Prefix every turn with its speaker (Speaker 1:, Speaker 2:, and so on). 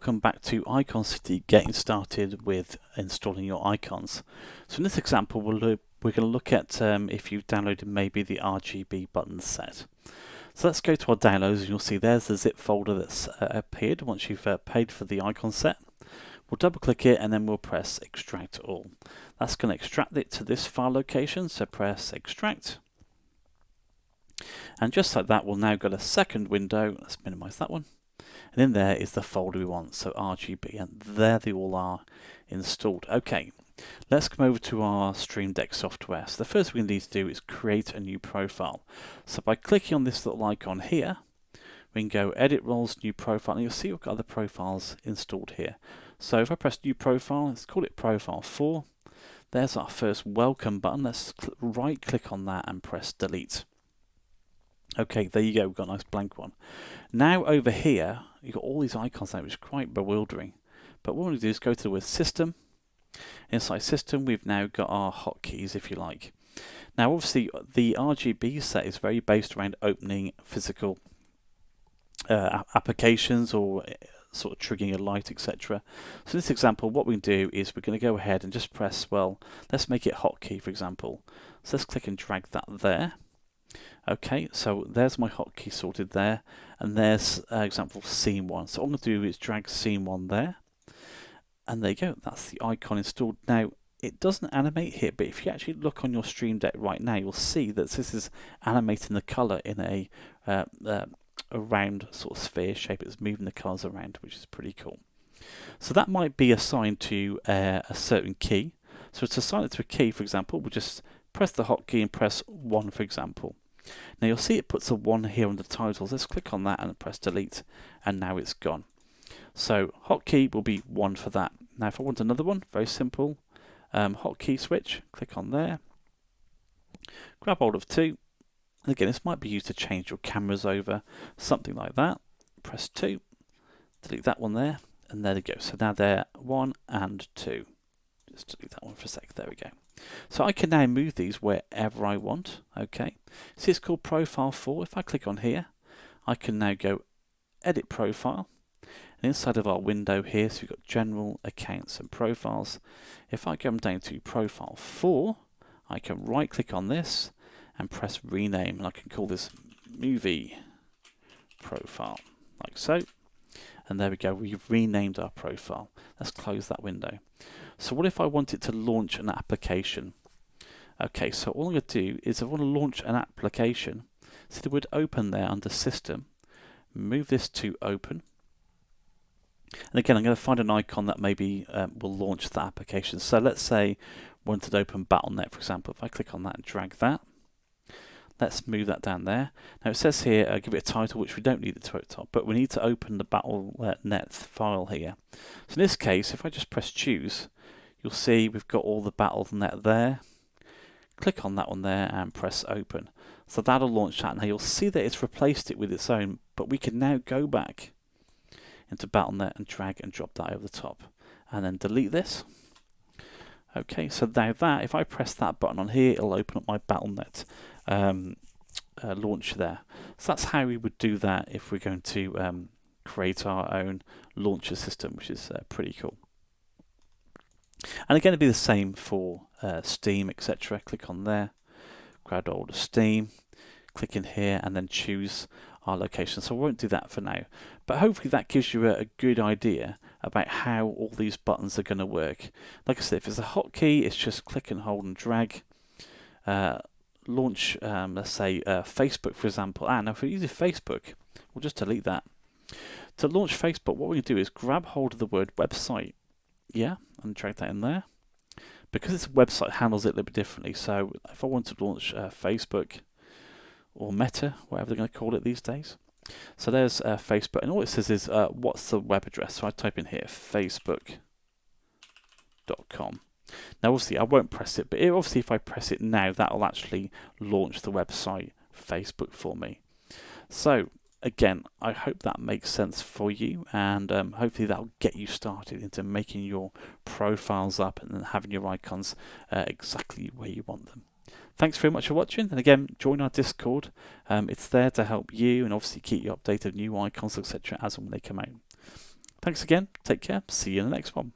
Speaker 1: welcome back to iConCity, getting started with installing your icons. So in this example we're going to look at if you've downloaded maybe the RGB button set. So let's go to our downloads and you'll see there's the zip folder that's appeared once you've paid for the icon set. We'll double click it and then we'll press extract all. That's going to extract it to this file location, so press extract. And just like that, we'll now go to a second window. Let's minimize that one. And in there is the folder we want, so RGB, and there they all are installed. Okay, let's come over to our Stream Deck software. So the first thing we need to do is create a new profile. So by clicking on this little icon here, we can go Edit Roles, New Profile, and you'll see we've got other profiles installed here. So if I press New Profile, let's call it Profile 4. There's our first Welcome button. Let's right click on that and press Delete. Okay, there you go, we've got a nice blank one. Now over here, you've got all these icons now, which is quite bewildering. But what we want to do is go to the word System. Inside System, we've now got our hotkeys, if you like. Now obviously, the RGB set is very based around opening physical applications or sort of triggering a light, etc. So in this example, what we can do is we're going to go ahead and just press, well, let's make it hotkey, for example. So let's click and drag that there. Okay, so there's my hotkey sorted there, and there's example scene 1. So all I'm going to do is drag scene 1 there, and there you go, that's the icon installed. Now, it doesn't animate here, but if you actually look on your Stream Deck right now, you'll see that this is animating the colour in a round sort of sphere shape. It's moving the colours around, which is pretty cool. So that might be assigned to a certain key. So to assign it to a key, for example, we'll just press the hotkey and press 1, for example. Now you'll see it puts a 1 here on the titles. Let's click on that and press delete, and now it's gone. So hotkey will be 1 for that. Now if I want another one, very simple, hotkey switch, click on there, grab hold of 2, and again this might be used to change your cameras over, something like that. Press 2, delete that one there, and there we go. So now they're 1 and 2. Just delete that one for a sec, there we go. So I can now move these wherever I want. Okay, see it's called Profile 4. If I click on here, I can now go Edit Profile, and inside of our window here, so we've got General, Accounts and Profiles. If I come down to Profile 4, I can right click on this and press Rename, and I can call this Movie Profile, like so. And there we go, we've renamed our profile. Let's close that window. So what if I wanted to launch an application? Okay, so all I'm going to do is I want to launch an application. See the word Open there under System. Move this to Open. And again, I'm going to find an icon that maybe will launch that application. So let's say I wanted to open Battle.net, for example. If I click on that and drag that, let's move that down there. Now it says here, give it a title, which we don't need the title, but we need to open the Battle.net file here. So in this case, if I just press choose, you'll see we've got all the Battle.net there. Click on that one there and press open. So that'll launch that. Now you'll see that it's replaced it with its own, but we can now go back into Battle.net and drag and drop that over the top. And then delete this. Okay, so now that, if I press that button on here, it'll open up my Battle.net launcher there. So that's how we would do that if we're going to create our own launcher system, which is pretty cool. And again, it'd be the same for Steam, etc. Click on there, grab hold of Steam, click in here, and then choose our location. So we won't do that for now, but hopefully that gives you a good idea about how all these buttons are going to work. Like I said, if it's a hotkey, it's just click and hold and drag. Launch, let's say Facebook, for example. Now if we're using Facebook, we'll just delete that. To launch Facebook, what we can do is grab hold of the word website, yeah, and drag that in there. Because it's a website, handles it a little bit differently. So if I want to launch Facebook or Meta, whatever they're going to call it these days. So there's Facebook, and all it says is what's the web address. So I type in here facebook.com. Now obviously I won't press it, but obviously if I press it now, that will actually launch the website Facebook for me. So again, I hope that makes sense for you, and hopefully that'll get you started into making your profiles up and then having your icons exactly where you want them. Thanks very much for watching, and again, join our Discord. It's there to help you and obviously keep you updated with new icons, etc. as and when they come out. Thanks again, take care, see you in the next one.